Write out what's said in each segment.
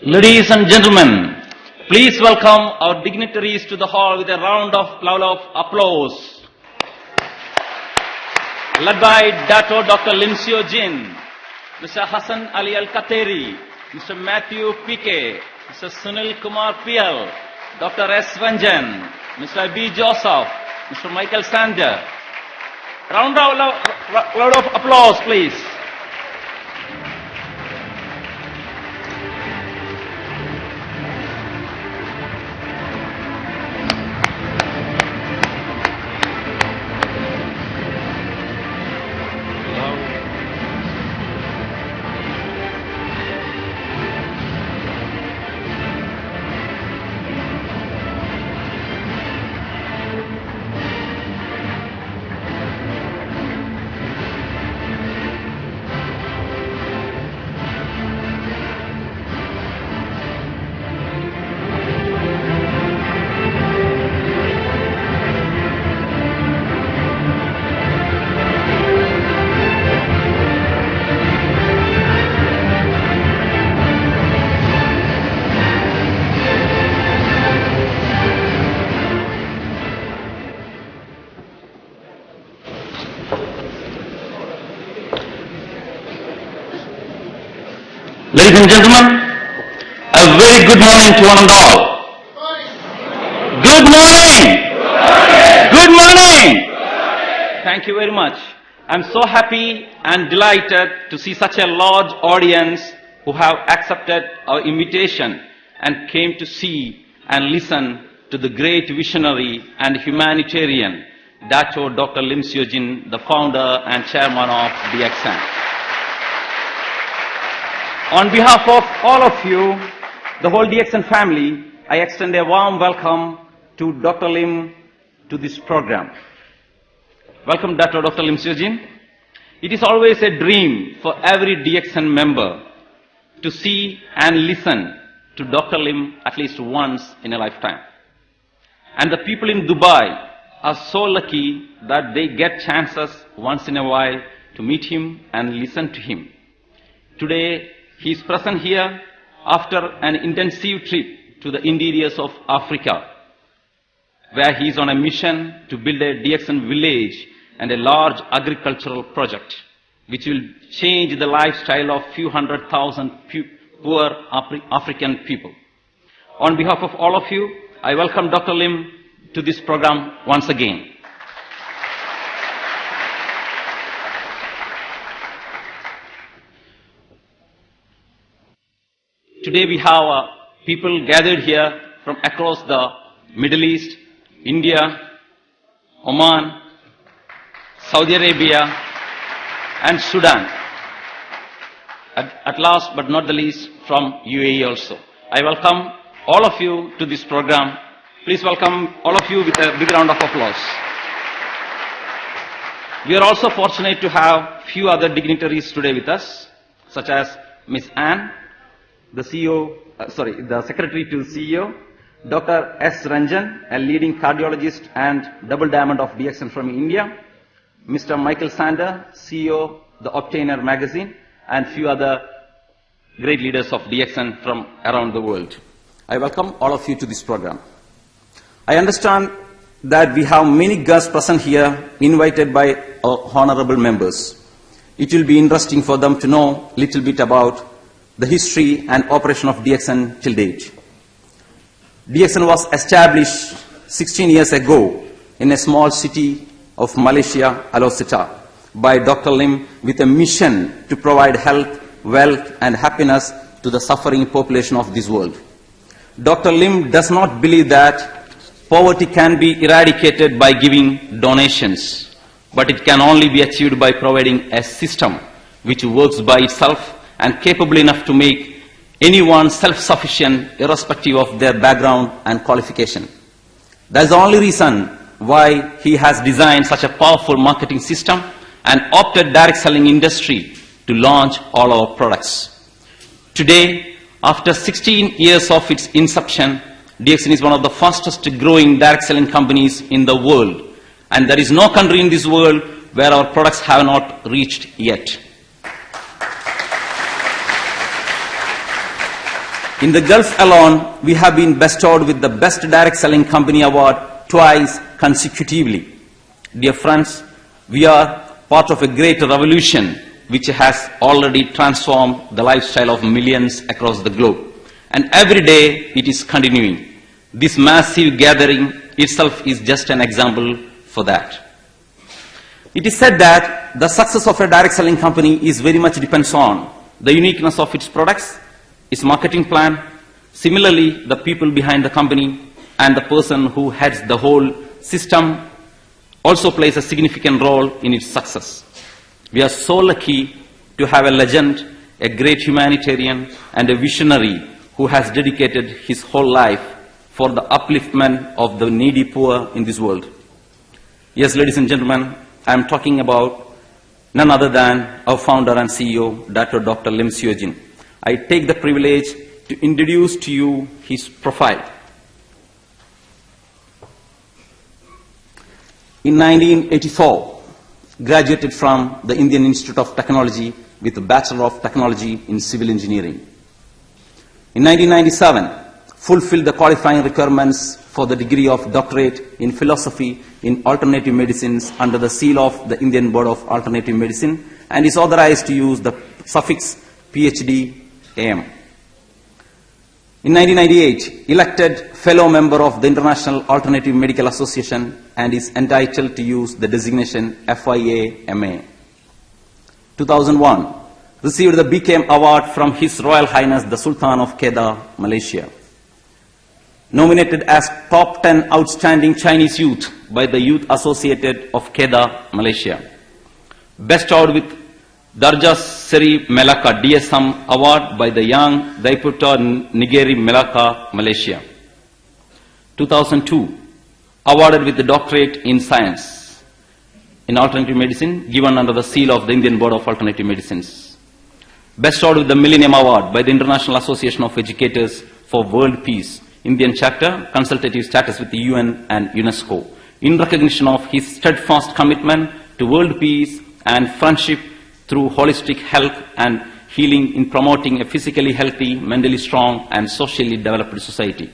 Ladies and gentlemen, please welcome our dignitaries to the hall with a round of applause. Led by Dr. Lim Seo Jin, Mr. Hassan Ali Al-Kateri, Mr. Matthew Piquet, Mr. Sunil Kumar PL, Dr. S. Ranjan, Mr. B. Joseph, Mr. Michael Sander. Round of applause, please. Ladies and gentlemen, a very good morning to one and all. Good morning. Good morning. Thank you very much. I'm so happy and delighted to see such a large audience who have accepted our invitation and came to see and listen to the great visionary and humanitarian Dr. Lim Seo Jin, the founder and chairman of DXN. On behalf of all of you, the whole DXN family, I extend a warm welcome to Dr. Lim to this program. Welcome, Dr. Lim Seo Jin. It is always a dream for every DXN member to see and listen to Dr. Lim at least once in a lifetime. And the people in Dubai are so lucky that they get chances once in a while to meet him and listen to him. Today, he is present here after an intensive trip to the interiors of Africa, where he is on a mission to build a DXN village and a large agricultural project, which will change the lifestyle of few 100,000 poor African people. On behalf of all of you, I welcome Dr. Lim to this program once again. Today we have people gathered here from across the Middle East, India, Oman, Saudi Arabia, and Sudan. At last but not the least, from UAE also. I welcome all of you to this program. Please welcome all of you with a big round of applause. We are also fortunate to have few other dignitaries today with us, such as Ms. Anne, the Secretary to CEO, Dr. S. Ranjan, a leading cardiologist and double diamond of DXN from India, Mr. Michael Sander, CEO, The Obtainer magazine, and few other great leaders of DXN from around the world. I welcome all of you to this program. I understand that we have many guests present here invited by our honorable members. It will be interesting for them to know a little bit about the history and operation of DXN till date. DXN was established 16 years ago in a small city of Malaysia, Alocita, by Dr. Lim with a mission to provide health, wealth, and happiness to the suffering population of this world. Dr. Lim does not believe that poverty can be eradicated by giving donations, but it can only be achieved by providing a system which works by itself and capable enough to make anyone self-sufficient irrespective of their background and qualification. That's the only reason why he has designed such a powerful marketing system and opted direct selling industry to launch all our products. Today, after 16 years of its inception, DXN is one of the fastest growing direct selling companies in the world, and there is no country in this world where our products have not reached yet. In the Gulf alone, we have been bestowed with the Best Direct Selling Company Award twice consecutively. Dear friends, we are part of a great revolution which has already transformed the lifestyle of millions across the globe. And every day it is continuing. This massive gathering itself is just an example for that. It is said that the success of a direct selling company is very much depends on the uniqueness of its products, its marketing plan, similarly the people behind the company and the person who heads the whole system also plays a significant role in its success. We are so lucky to have a legend, a great humanitarian and a visionary who has dedicated his whole life for the upliftment of the needy poor in this world. Yes, ladies and gentlemen, I am talking about none other than our founder and CEO, Dr. Lim Seo Jin. I take the privilege to introduce to you his profile. In 1984, graduated from the Indian Institute of Technology with a Bachelor of Technology in Civil Engineering. In 1997, fulfilled the qualifying requirements for the degree of Doctorate in Philosophy in Alternative Medicines under the seal of the Indian Board of Alternative Medicine and is authorized to use the suffix PhD AM. In 1998, elected fellow member of the International Alternative Medical Association and is entitled to use the designation FIA-MA. 2001, received the BKM Award from His Royal Highness the Sultan of Kedah, Malaysia. Nominated as Top 10 Outstanding Chinese Youth by the Youth Associated of Kedah, Malaysia. Bestowed with Darja Seri Melaka DSM Award by the Young Daiputa Nigeri Melaka, Malaysia. 2002, awarded with the Doctorate in Science in Alternative Medicine given under the seal of the Indian Board of Alternative Medicines. Bestowed with the Millennium Award by the International Association of Educators for World Peace, Indian Chapter, consultative status with the UN and UNESCO, in recognition of his steadfast commitment to world peace and friendship through holistic health and healing in promoting a physically healthy, mentally strong and socially developed society.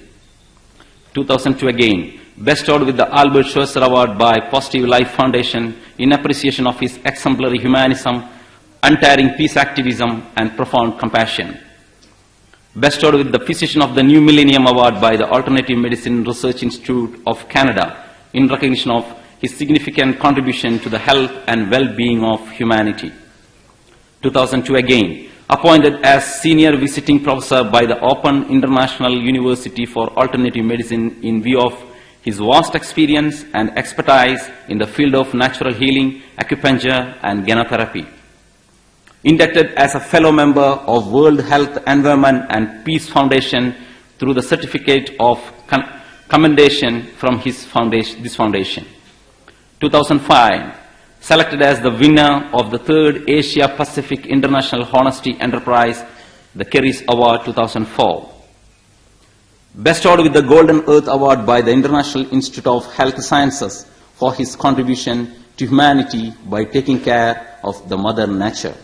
2002 again, bestowed with the Albert Schweitzer Award by Positive Life Foundation in appreciation of his exemplary humanism, untiring peace activism and profound compassion. Bestowed with the Physician of the New Millennium Award by the Alternative Medicine Research Institute of Canada in recognition of his significant contribution to the health and well-being of humanity. 2002 again, appointed as Senior Visiting Professor by the Open International University for Alternative Medicine in view of his vast experience and expertise in the field of natural healing, acupuncture and genotherapy. Inducted as a fellow member of World Health, Environment and Peace Foundation through the certificate of commendation from this foundation. 2005, selected as the winner of the 3rd Asia Pacific International Honesty Enterprise, the Keris Award 2004. Bestowed with the Golden Earth Award by the International Institute of Health Sciences for his contribution to humanity by taking care of the Mother Nature.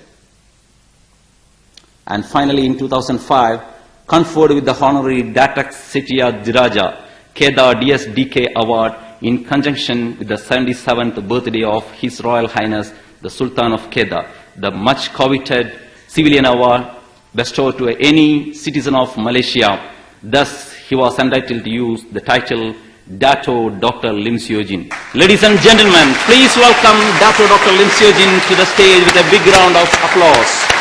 And finally, in 2005, conferred with the honorary Datak Setia Diraja Kedah DSDK Award in conjunction with the 77th birthday of His Royal Highness the Sultan of Kedah, the much coveted civilian award bestowed to any citizen of Malaysia. Thus, he was entitled to use the title Dato Dr. Lim Seo Jin. Ladies and gentlemen, please welcome Dato Dr. Lim Seo Jin to the stage with a big round of applause.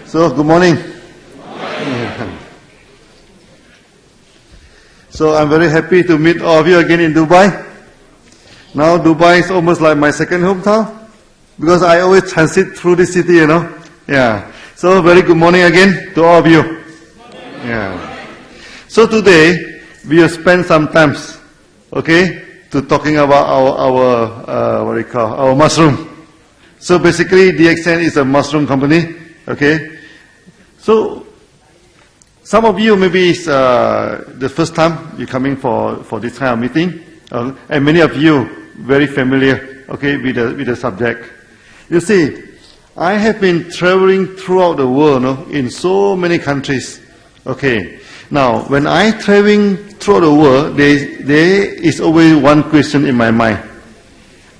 So, good morning. So, I'm very happy to meet all of you again in Dubai. Now, Dubai is almost like my second hometown because I always transit through this city, you know. Yeah. So, very good morning again to all of you. Yeah. So, today, we will spend some time, okay, to talking about our what do you call, our mushroom. So basically, DXN is a mushroom company, okay. So some of you maybe it's the first time you're coming for this kind of meeting, and many of you very familiar, okay, with the subject. You see, I have been traveling throughout the world, in so many countries. Okay. Now, when I traveling throughout the world, there is always one question in my mind: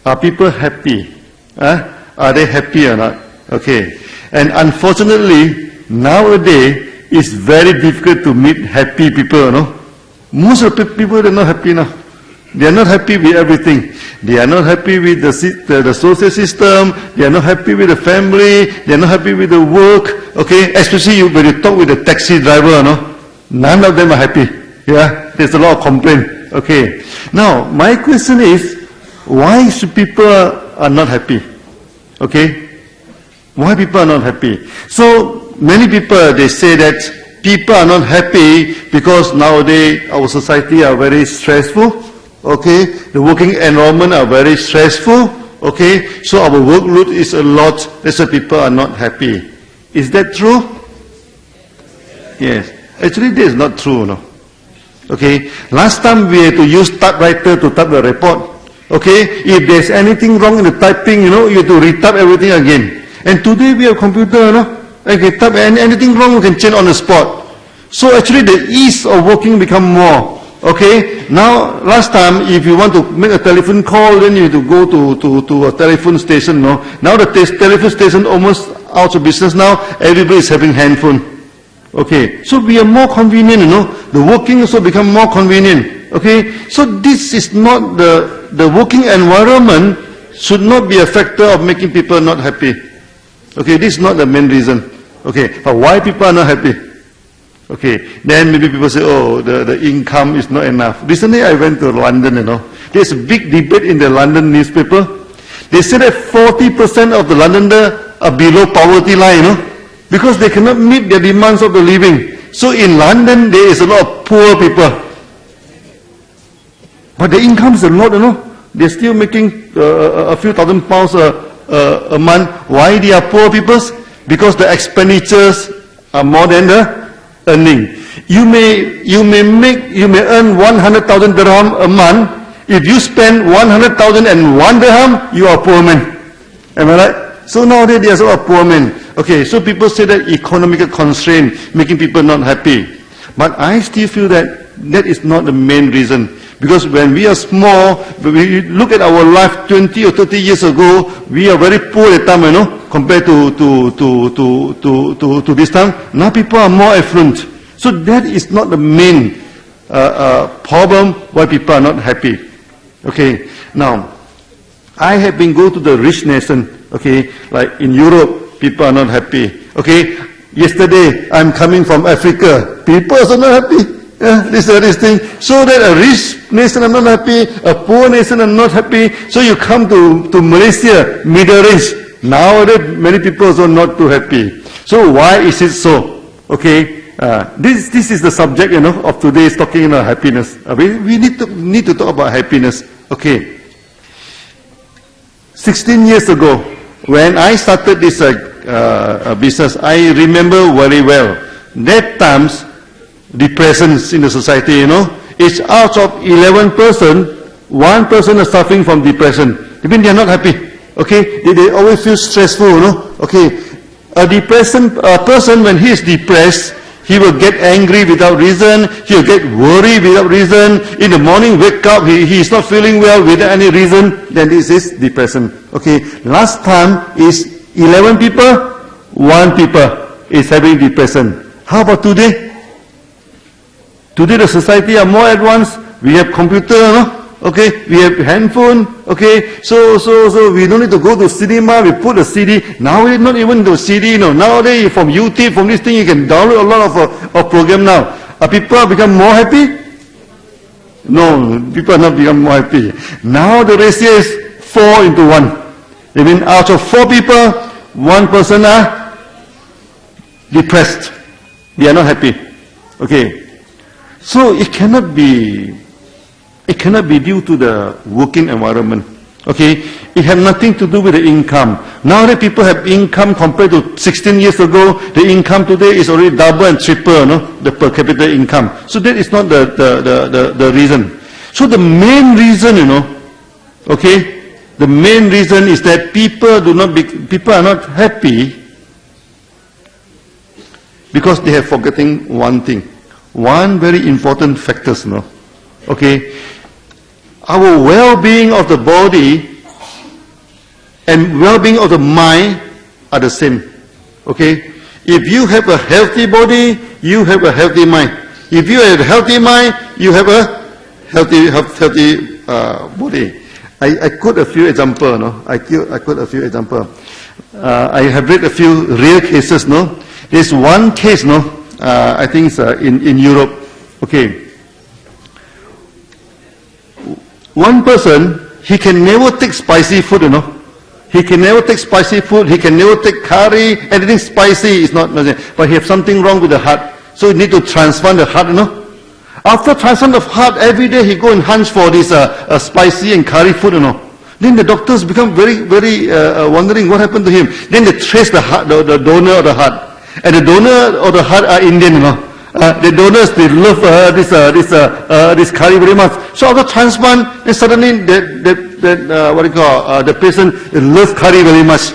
are people happy? Are they happy or not? Okay. And unfortunately, nowadays it's very difficult to meet happy people. Most of the people are not happy now. They are not happy with everything. They are not happy with the social system. They are not happy with the family. They are not happy with the work. Okay, especially when you talk with the taxi driver, none of them are happy. Yeah, there's a lot of complaint. Okay. Now, my question is, why should people are not happy? Okay, why people are not happy? So many people they say that people are not happy because nowadays our society are very stressful. Okay, the working environment are very stressful. Okay, so our workload is a lot. That's why people are not happy. Is that true? Yes. Actually, this is not true. No. Okay. Last time we had to use typewriter to type the report. Okay. If there's anything wrong in the typing, you have to retype everything again. And today we have computer. Okay, type anything wrong, we can change on the spot. So actually, the ease of working become more. Okay, now last time if you want to make a telephone call, then you have to go to a telephone station. No, now the telephone station almost out of business now. Everybody is having handphone. Okay, so we are more convenient. The working also become more convenient. Okay, so this is not the working environment should not be a factor of making people not happy. Okay, this is not the main reason. Okay, but why people are not happy? Okay, then maybe people say, oh, the income is not enough. Recently I went to London, There's a big debate in the London newspaper. They say that 40% of the Londoners are below poverty line, because they cannot meet the demands of the living. So in London, there is a lot of poor people. But the income is a lot, They're still making a few thousand pounds a month. Why they are poor people? Because the expenditures are more than the earning. You may earn 100,000 dirham a month. If you spend 100,001 dirham, you are a poor man. Am I right? So nowadays there's a lot of poor men. Okay, so people say that economical constraint making people not happy. But I still feel that that is not the main reason. Because when we are small, when we look at our life 20 or 30 years ago, we are very poor at the time, compared to this time. Now people are more affluent. So that is not the main problem why people are not happy. Okay, now, I have been go to the rich nation, okay, like in Europe, people are not happy. Okay, yesterday I'm coming from Africa, people are not happy. This thing. So that a rich nation are not happy, a poor nation are not happy. So you come to Malaysia, Middle East. Nowadays, many people are not too happy. So why is it so? Okay, this is the subject, of today's talking about happiness. We need to talk about happiness. Okay. 16 years ago, when I started this business, I remember very well. That times, depressions in the society, it's out of 11 persons, 1 person is suffering from depression. I mean, they are not happy. Okay, they always feel stressful, Okay, a person when he is depressed, he will get angry without reason, he will get worried without reason. In the morning, wake up, he is not feeling well without any reason, then this is depression. Okay, last time is 11 people, 1 people is having depression. How about today? Today the society are more advanced. We have computer, Okay, we have handphone. Okay, so we don't need to go to cinema. We put a CD. Now we not even the CD. Nowadays from YouTube, from this thing, you can download a lot of program now. Are people become more happy? No, people are not become more happy. Now the ratio is 4:1. I mean, out of 4 people, 1 person are depressed. They are not happy. Okay. So it cannot be due to the working environment. Okay, it has nothing to do with the income. Now that people have income compared to 16 years ago, the income today is already double and triple, no? The per capita income. So that is not the reason. So the main reason, okay, the main reason is that people are not happy because they have forgetting one thing. One very important factor, okay. Our well-being of the body and well-being of the mind are the same. Okay? If you have a healthy body, you have a healthy mind. If you have a healthy mind, you have a healthy body. I quote a few examples. I quote a few examples. I have read a few real cases. There's one case. I think it's in Europe. Okay. One person, he can never take spicy food, He can never take spicy food, he can never take curry, anything spicy is not, but he has something wrong with the heart. So he need to transplant the heart, After transplant of heart, every day he go and hunch for this spicy and curry food, Then the doctors become very wondering what happened to him. Then they trace the heart, the donor of the heart. And the donor of the heart are Indian, The donors, they love this curry very much. So after transplant, then suddenly the patient loves curry very much.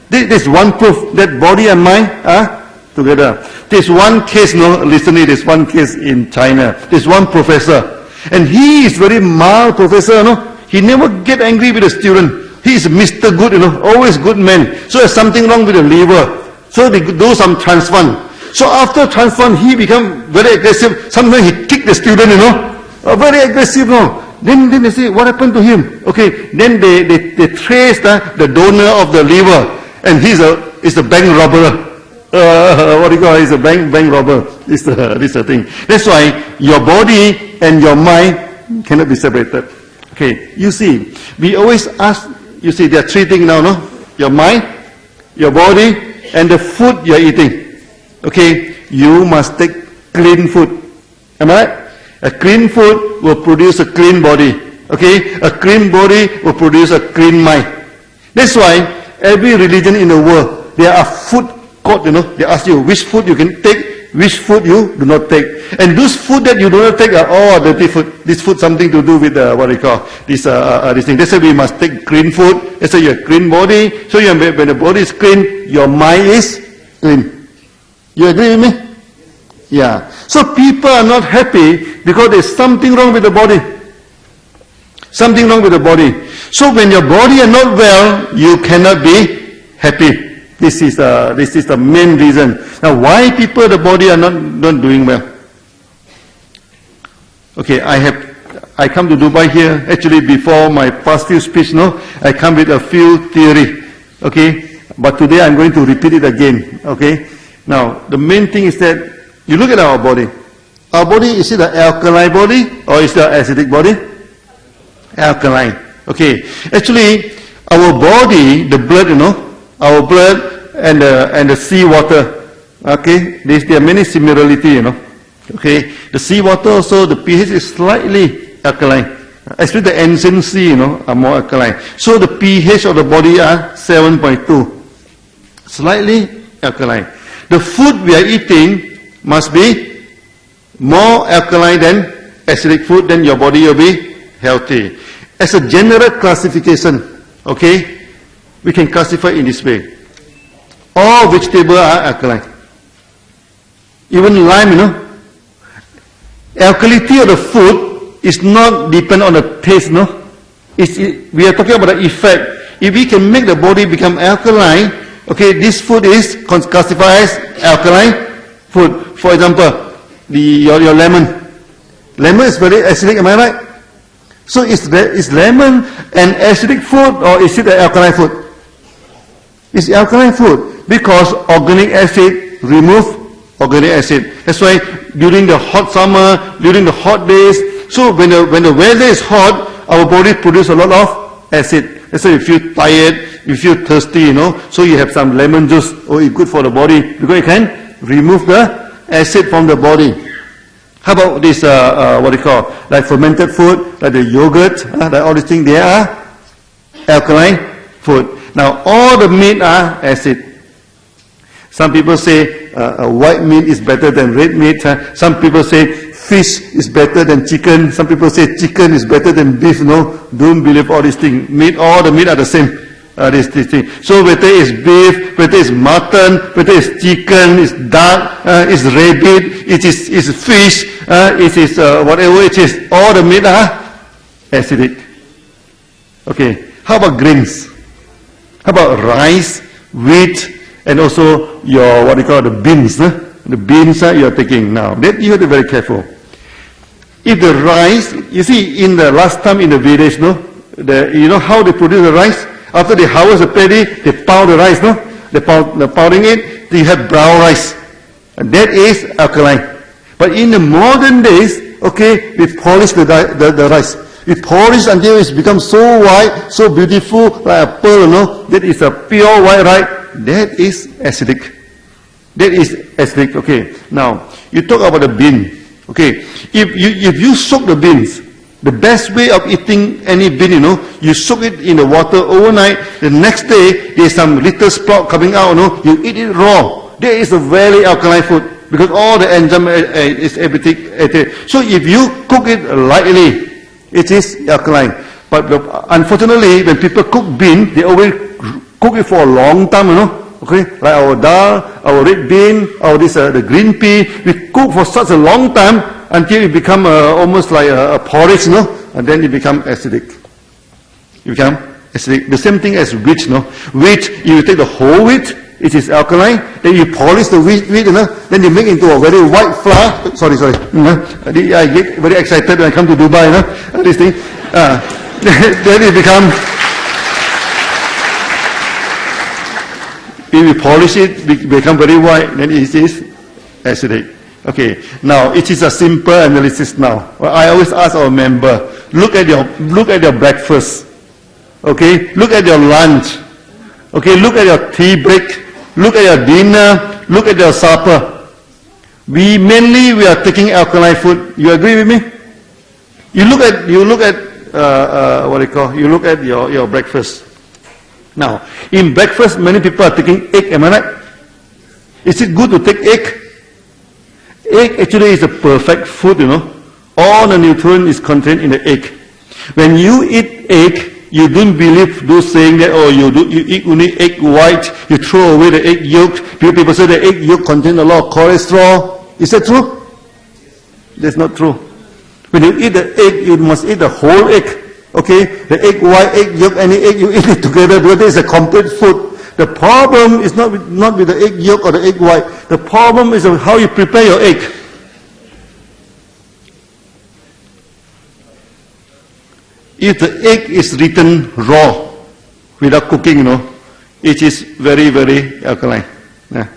This is one proof that body and mind are together. There's one case, recently there's one case in China. There's one professor, and he is very mild professor, He never get angry with the student. He is Mr. Good, always good man. So there's something wrong with the liver. So they do some transplant. So after transplant, he become very aggressive. Sometimes he kick the student, very aggressive, Then they say, what happened to him? Okay, then they trace the donor of the liver, and he's a bank robber. He's a bank robber. This is the thing. That's why your body and your mind cannot be separated. Okay, you see, we always ask, there are three things now, Your mind, your body, and the food you're eating. Okay, you must take clean food. Am I right? A clean food will produce a clean body. Okay, a clean body will produce a clean mind. That's why every religion in the world, there are food court, They ask you which food you can take, which food you do not take. And those food that you do not take are all dirty food. This food something to do with this thing. That's why we must take clean food. That's why you have clean body. So when the body is clean, your mind is clean. You agree with me? Yeah. So people are not happy because there's something wrong with the body. Something wrong with the body. So when your body is not well, you cannot be happy. This is the main reason. Now why people, the body are not doing well? Okay, I come to Dubai here, actually before my past few speech, I come with a few theory. Okay, but today I'm going to repeat it again. Okay. Now, the main thing is that you look at our body. Our body, is it an alkaline body or is it an acidic body? Alkaline. Okay. Actually, our body, the blood, our blood and the seawater. Okay. There are many similarity, Okay. The seawater also, the pH is slightly alkaline. Especially the ancient sea, are more alkaline. So the pH of the body are 7.2. Slightly alkaline. The food we are eating must be more alkaline than acidic food, then your body will be healthy. As a general classification, okay, we can classify in this way. All vegetables are alkaline. Even lime, Alkalinity of the food is not depend on the taste, we are talking about the effect. If we can make the body become alkaline, okay, this food is classified as alkaline food. For example, your lemon. Lemon is very acidic, am I right? So is lemon an acidic food or is it an alkaline food? It's alkaline food because organic acid remove organic acid. That's why during the hot summer, during the hot days, so when the weather is hot, our body produces a lot of acid. That's why you feel tired, you feel thirsty, so you have some lemon juice. Oh, it's good for the body because it can remove the acid from the body. How about this, like fermented food, like the yogurt, like all these things, they are alkaline food. Now, all the meat are acid. Some people say white meat is better than red meat. Some people say fish is better than chicken. Some people say chicken is better than beef. No, don't believe all these things. All the meat are the same. This thing. So whether it's beef, whether it's mutton, whether it's chicken, it's duck, it's rabbit, it is fish, it is whatever it is, all the meat are acidic. Okay. How about grains? How about rice, wheat, and also your the beans? The beans you are taking now. That you have to be very careful. If the rice, you see, in the last time in the village, you know how they produce the rice? After they harvest the paddy, they pound the rice, They're pounding it, you have brown rice. And that is alkaline. But in the modern days, okay, we polish the rice. We polish until it's become so white, so beautiful, like a pearl, That is a pure white rice. That is acidic. That is acidic, okay. Now, you talk about the bean, okay. If you soak the beans, the best way of eating any bean, you soak it in the water overnight. The next day, there's some little sprout coming out, you eat it raw. That is a very alkaline food because all the enzyme is everything. So if you cook it lightly, it is alkaline. But unfortunately, when people cook bean, they always cook it for a long time, Okay, like our dal, our red bean, our the green pea, we cook for such a long time until it become almost like a porridge, and then it become acidic. You become acidic. The same thing as wheat, Wheat, you take the whole wheat, it is alkaline. Then you polish the wheat, then you make into a very white flour. Sorry. I get very excited when I come to Dubai, This thing. Then it become. If you polish it, become very white, then it is acidic. Okay, now it is a simple analysis now. I always ask our member, look at your breakfast. Okay, look at your lunch. Okay, look at your tea break. Look at your dinner. Look at your supper. We are taking alkaline food. You agree with me? You look at you look at your breakfast. Now, in breakfast, many people are taking egg, am I right? Is it good to take egg? Egg actually is a perfect food, All the nutrient is contained in the egg. When you eat egg, you don't believe those saying that, you eat only egg white, you throw away the egg yolk. People say the egg yolk contains a lot of cholesterol. Is that true? That's not true. When you eat the egg, you must eat the whole egg. Okay, the egg white, egg yolk, any egg, you eat it together because it is a complete food. The problem is not with the egg yolk or the egg white. The problem is how you prepare your egg. If the egg is eaten raw, without cooking, it is very, very alkaline. Yeah.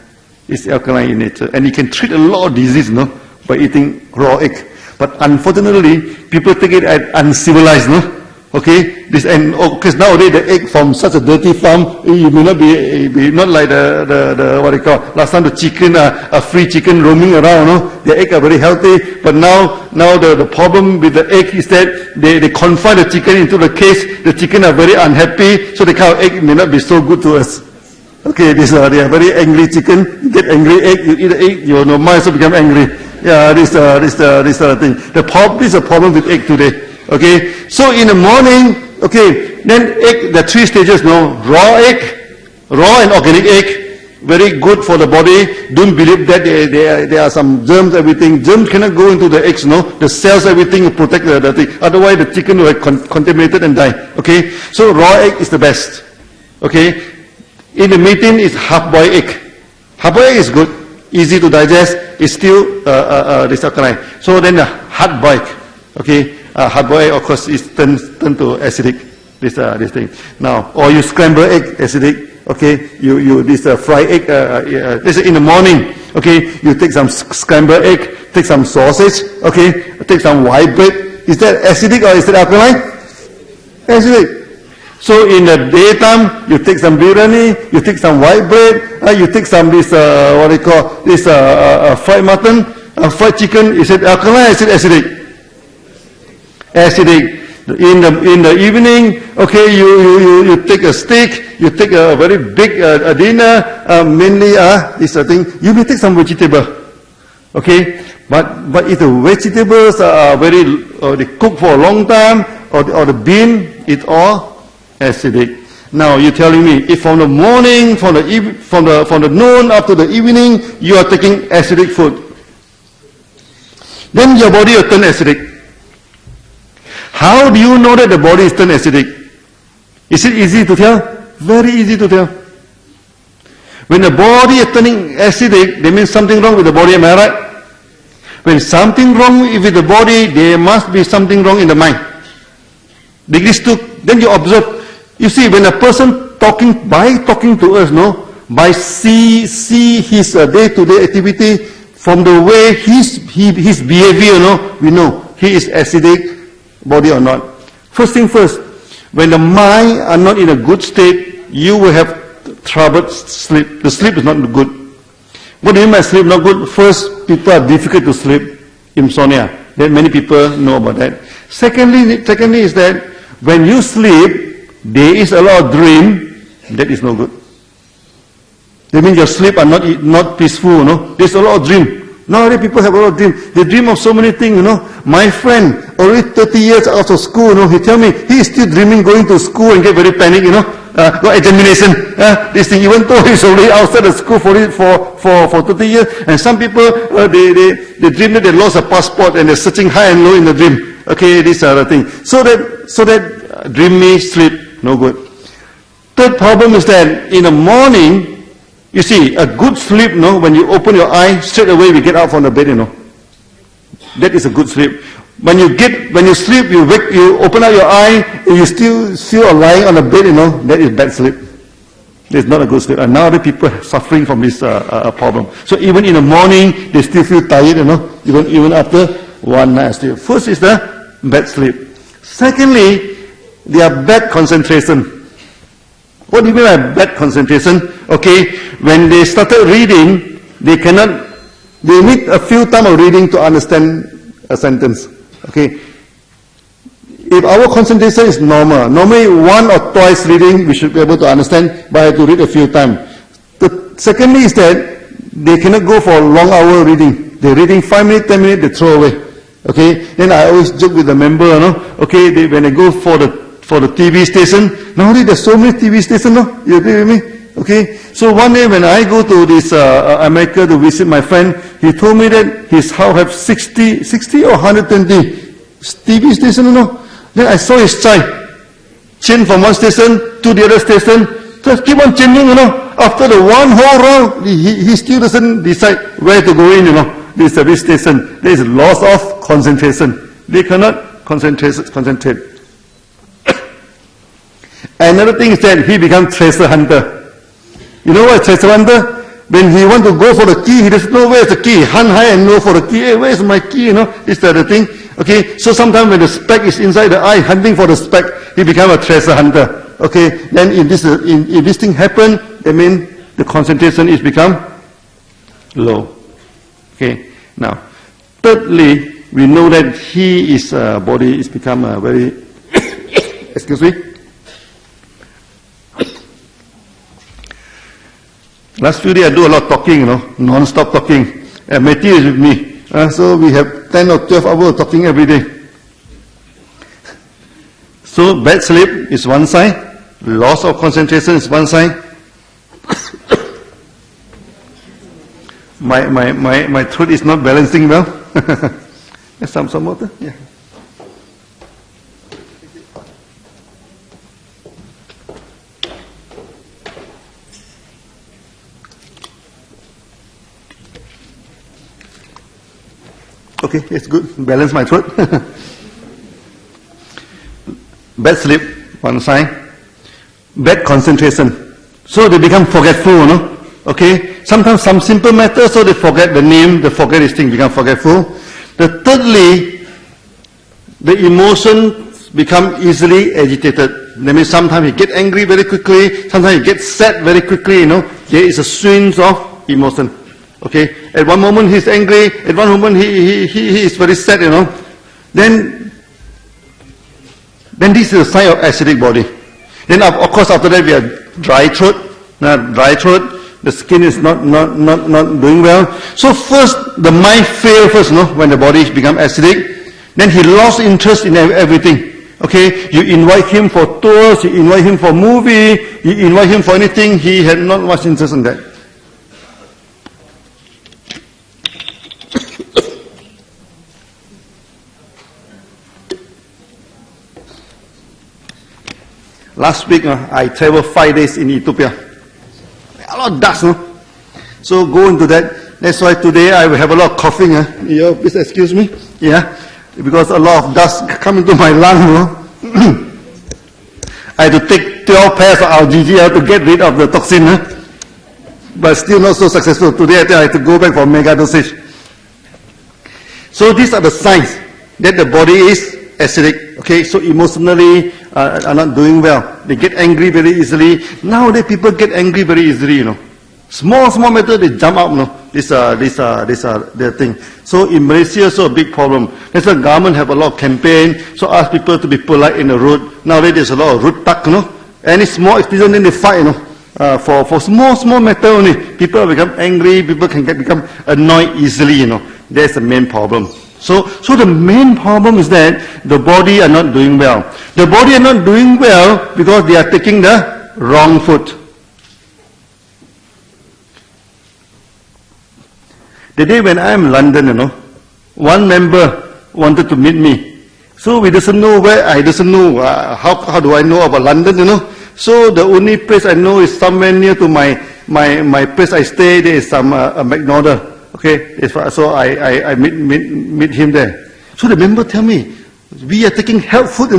It's alkaline in nature. And you can treat a lot of disease, by eating raw egg. But unfortunately, people take it as uncivilized, Okay, because nowadays the egg from such a dirty farm, you may not be not like the last time the chicken, a free chicken roaming around, the egg are very healthy, but now the problem with the egg is that they confine the chicken into the cage, the chicken are very unhappy, so the kind of egg may not be so good to us. Okay, they are very angry chicken, you get angry egg, you eat the egg, your mind also become angry. Yeah, this thing. This is a problem with egg today. Okay, so in the morning, okay, then egg, the 3 stages, raw egg, raw and organic egg, very good for the body. Don't believe that there are some germs, everything. Germs cannot go into the eggs, The cells, everything will protect the thing. Otherwise, the chicken will get contaminated and die. Okay, so raw egg is the best. Okay, in the meeting is half-boiled egg. Half-boiled egg is good, easy to digest. It's still this alkaline. So then the hard-boiled, okay. Hard-boiled, of course, is turned to acidic. This thing. Now, or you scramble egg, acidic. Okay, you fried egg. This is in the morning. Okay, you take some scrambled egg, take some sausage. Okay, take some white bread. Is that acidic or is that alkaline? Acidic. So in the daytime, you take some biryani, you take some white bread, you take some fried mutton. fried chicken, is it alkaline, is it acidic? Acidic. In the evening, okay, you take a steak, you take a very big dinner, mainly this thing, you may take some vegetable, okay, but if the vegetables are very, they cook for a long time, or the bean, it's all acidic. Now you're telling me, if from the morning, from the noon up to the evening, you are taking acidic food, then your body will turn acidic. How do you know that the body is turned acidic? Is it easy to tell? Very easy to tell. When the body is turning acidic, that means something wrong with the body, am I right? When something wrong with the body, there must be something wrong in the mind. Then you observe. You see, when a person by talking to us, by see his day-to-day activity, from the way his behavior, we know he is acidic body or not. First thing first, when the mind are not in a good state, you will have troubled sleep. The sleep is not good. What do you mean by sleep not good? First, people are difficult to sleep, insomnia. That many people know about that. Secondly is that when you sleep, there is a lot of dream. That is no good. That means your sleep are not peaceful. There's a lot of dream. Nowadays people have a lot of dream. They dream of so many things. My friend, already 30 years out of school, he tell me he is still dreaming going to school and get very panic. Got examination. This thing, even though he's already outside the school for 30 years. And some people they dream that they lost a passport and they're searching high and low in the dream. Okay, these are the things. So that dreamy sleep, no good. Third problem is that in the morning, you see, a good sleep, when you open your eye, straight away we get out from the bed, That is a good sleep. When you sleep, you open up your eye, and you still lying on the bed, that is bad sleep. That is not a good sleep. And now the people are suffering from this problem. So even in the morning, they still feel tired, even after one night sleep. First is the bad sleep. Secondly, they are bad concentration. What do you mean by bad concentration? Okay, when they started reading, they need a few times of reading to understand a sentence. Okay, if our concentration is normal, normally one or twice reading we should be able to understand, but I have to read a few times. Secondly is that they cannot go for a long hour reading. They're reading 5 minutes, 10 minutes, they throw away. Okay, then I always joke with the member, okay, when they go for the TV station, nowadays there's so many TV stations, you agree with me? Okay, so one day when I go to this America to visit my friend, he told me that his house have 60 or 120 TV stations, Then I saw his child change from one station to the other station, just keep on changing, After the one whole round, he still doesn't decide where to go in, this station. There is loss of concentration. They cannot concentrate. Another thing is that he becomes treasure hunter. You know what treasure hunter? When he want to go for the key, he doesn't know where is the key. Hunt high and low for the key. Hey, where is my key? This is the thing. Okay, so sometimes when the speck is inside the eye, hunting for the speck, he becomes a treasure hunter. Okay, then if this thing happen, that means the concentration is become low. Okay, now, thirdly, we know that his body is become very, excuse me. Last few days I do a lot of talking, non-stop talking. Matthew is with me. So we have 10 or 12 hours talking every day. So bad sleep is one sign. Loss of concentration is one sign. My throat is not balancing well. Some water? Yeah. Okay, it's good. Balance my throat. Bad sleep, one sign. Bad concentration. So they become forgetful, Okay? Sometimes some simple matter, so they forget the name, they forget this thing, become forgetful. Thirdly, the emotions become easily agitated. That means sometimes he get angry very quickly, sometimes he gets sad very quickly, There is a swing of emotion. Okay, at one moment he's angry, at one moment he is very sad, Then this is a sign of acidic body. Then of course after that we have dry throat. Dry throat, the skin is not doing well. So first the mind fails first, when the body become acidic. Then he lost interest in everything. Okay, you invite him for tours, you invite him for movie, you invite him for anything, he had not much interest in that. Last week, I traveled 5 days in Ethiopia. A lot of dust, So go into that. That's why today I will have a lot of coughing. Please excuse me. Yeah, because a lot of dust come into my lung. I had to take 12 pairs of RGG to get rid of the toxin. But still not so successful. Today I think I have to go back for mega dosage. So these are the signs that the body is acidic. Okay, so emotionally are not doing well. They get angry very easily. Nowadays people get angry very easily, Small matter, they jump up, These are their thing. So in Malaysia, also a big problem. That's why government have a lot of campaign, so ask people to be polite in the road. Nowadays there's a lot of road tuck, Any small accident, then they fight, For small matter only, people become angry, people can become annoyed easily, That's the main problem. So the main problem is that the body are not doing well. The body are not doing well because they are taking the wrong food. The day when I am in London, one member wanted to meet me. So we doesn't know where, I doesn't know, how do I know about London, So the only place I know is somewhere near to my place I stay, there is some McDonald's. Okay, so I meet him there. So the member tell me, we are taking health food,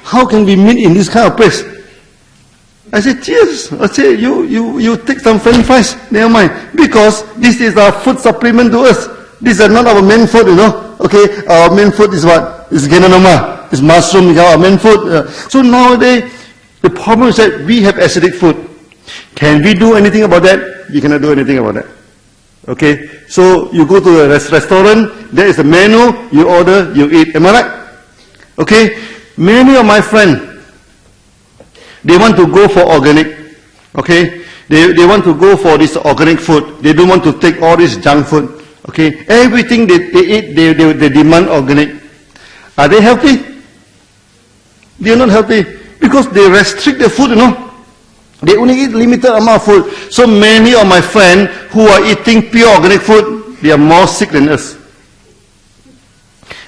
How can we meet in this kind of place? I said, yes. I said, you take some French fries, never mind. Because this is our food supplement to us. These are not our main food, Okay, our main food is what? It's Ganoderma. It's mushroom, is our main food. So nowadays, the problem is that we have acidic food. Can we do anything about that? You cannot do anything about that. Okay, so you go to a restaurant, there is a menu, you order, you eat. Am I right? Okay, many of my friends, they want to go for organic. Okay, they want to go for this organic food. They don't want to take all this junk food. Okay, everything they eat, they demand organic. Are they healthy? They are not healthy because they restrict the food, They only eat limited amount of food. So many of my friends who are eating pure organic food, they are more sick than us.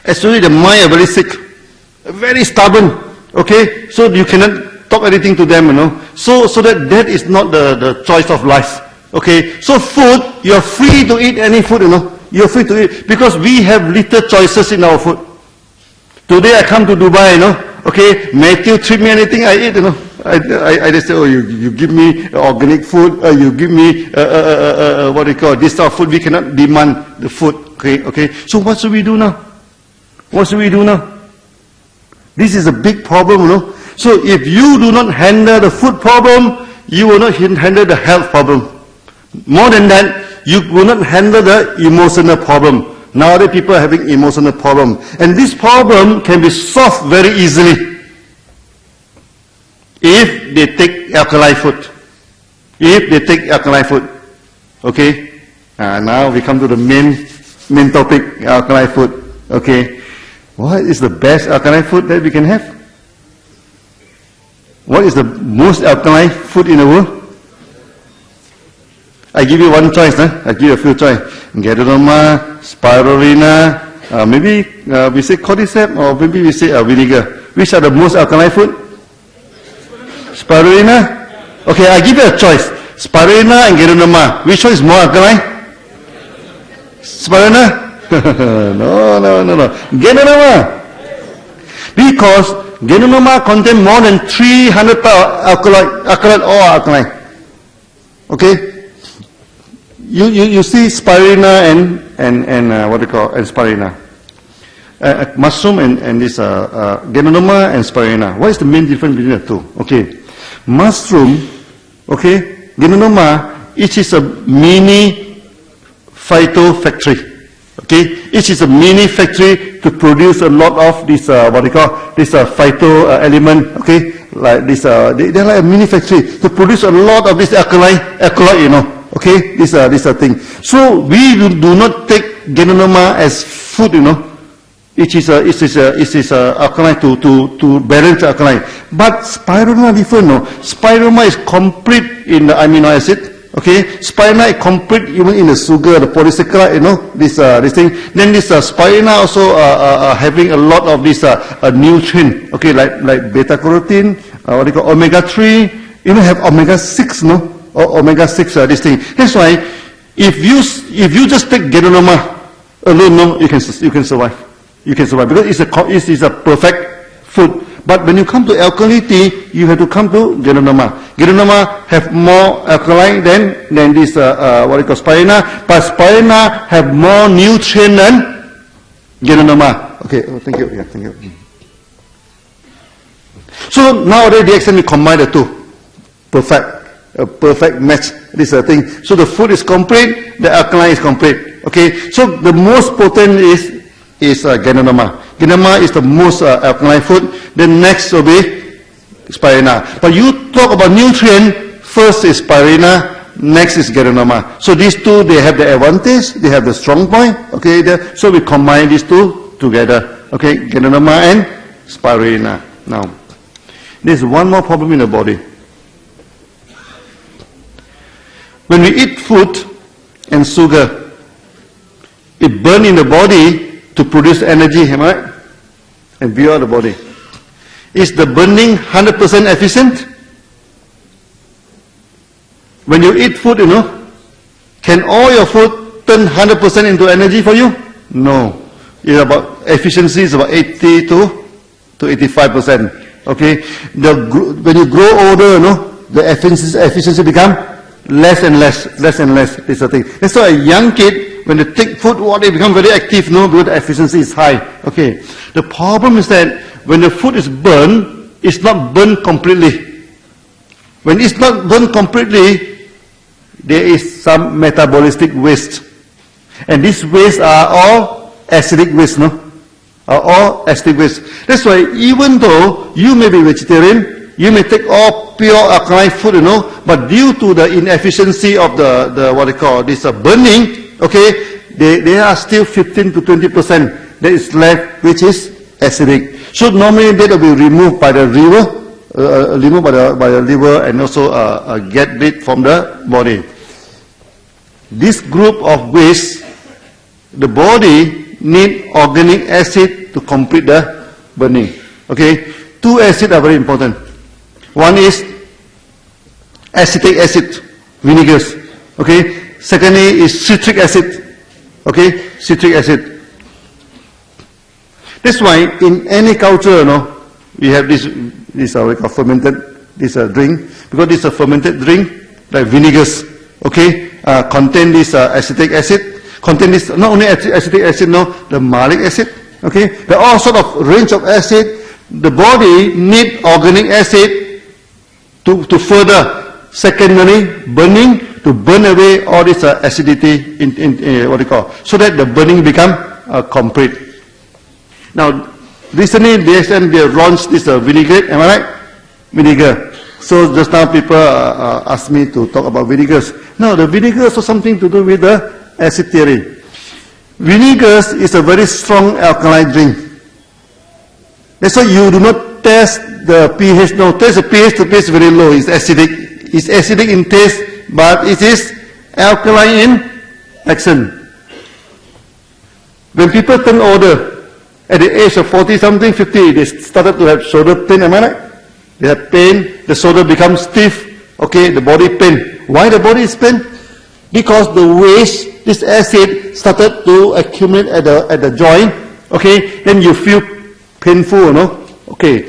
Actually, the mind are very sick, very stubborn. Okay, so you cannot talk anything to them, So that is not the choice of life. Okay, so food, you are free to eat any food, You are free to eat because we have little choices in our food. Today I come to Dubai, Okay, Matthew treat me anything I eat, I just say, oh, you give me organic food, you give me, what do you call, this type of food, we cannot demand the food, okay. So what should we do now? What should we do now? This is a big problem, So if you do not handle the food problem, you will not handle the health problem. More than that, you will not handle the emotional problem. Nowadays people are having emotional problem. And this problem can be solved very easily if they take alkali food. If they take alkali food. Okay? Now we come to the main topic, alkali food. Okay? What is the best alkali food that we can have? What is the most alkali food in the world? I give you one choice, I give you a few choices. Ganoderma, spirulina, maybe we say cordyceps, or maybe we say vinegar. Which are the most alkali food? Spirulina? Okay, I give you a choice. Spirulina and Ganoderma. Which one is more alkali? Spirulina? No. Ganoderma. Because Ganoderma contains more than 300 alkaloid or alkali. Okay? You see spirulina and what do you call, and spirulina. Mushroom and this Ganoderma and spirulina. What is the main difference between the two? Okay. Mushroom, okay, Ganoderma, it is a mini phytofactory. Okay, each is a mini factory to produce a lot of this what they call this phyto element. Okay, like this they're like a mini factory to produce a lot of this alkaloid, you know. Okay, this thing. So we do not take Ganoderma as food, you know. It is alkaline to balance the alkaline. But Spirulina different, no. Spirulina is complete in the amino acid. Okay, spirulina is complete even in the sugar, the polysaccharide, you know, this thing. Then this spirulina also having a lot of this nutrient, okay, like beta carotene, what they call omega-3, even have omega-6, no, or omega-6 this thing. That's why if you just take Ganoderma alone, no, you can survive. You can survive because it is a perfect food. But when you come to alkali tea, you have to come to Ganoderma. Ganoderma have more alkaline than this what we call spirulina, but spirulina have more nutrient than Ganoderma. Okay, thank you. Yeah, thank you. So nowadays the extent we combine the two, a perfect match. This thing. So the food is complete, the alkaline is complete. Okay, so the most potent is Ganoderma. Ganoderma is the most alkaline food. Then next will be spirulina. But you talk about nutrient, first is spirulina, next is Ganoderma. So these two, they have the advantage, they have the strong point. Okay, so we combine these two together. Okay, Ganoderma and spirulina. Now, there's one more problem in the body. When we eat food and sugar, it burns in the body to produce energy, am I right? And beyond the body. Is the burning 100% efficient? When you eat food, you know, can all your food turn 100% into energy for you? No. It's about efficiency is about 80 to 85%. Okay. When you grow older, you know, the efficiency become less and less. This thing. That's why a young kid, when they take food, they become very active, no, because the efficiency is high. Okay. The problem is that when the food is burned, it's not burned completely. When it's not burned completely, there is some metabolistic waste. And these wastes are all acidic waste, no? Are all acidic waste. That's why even though you may be vegetarian, you may take all pure alkaline food, you know, but due to the inefficiency of the what they call this burning, okay, there are still 15 to 20% that is left, which is acidic. So normally that will be removed by the liver, by the liver, and also get rid from the body. This group of waste, the body need organic acid to complete the burning. Okay, two acids are very important. One is acetic acid, vinegars. Okay. Secondly is citric acid. Okay, citric acid. That's why in any culture, you know, we have this like a fermented drink, because this is a fermented drink like vinegars. Okay, contain this acetic acid, contain this not only acetic acid, no, the malic acid. Okay, there are all sort of range of acid. The body need organic acid to further secondary burning, to burn away all this acidity in what they call, so that the burning become complete. Now, recently they launched this vinaigrette, am I right? Vinegar. So just now people asked me to talk about vinegars. Now, the vinegar also something to do with the acid theory. Vinegars is a very strong alkaline drink. That's why you do not test the pH. No, test the pH. The pH is very low. It's acidic. It's acidic in taste, but it is alkaline in action. When people turn older, at the age of 40 something, 50, they started to have shoulder pain, am I right? They have pain, the shoulder becomes stiff, okay, the body pain. Why the body is pain? Because the waste, this acid started to accumulate at the joint, okay, then you feel painful, you know, okay.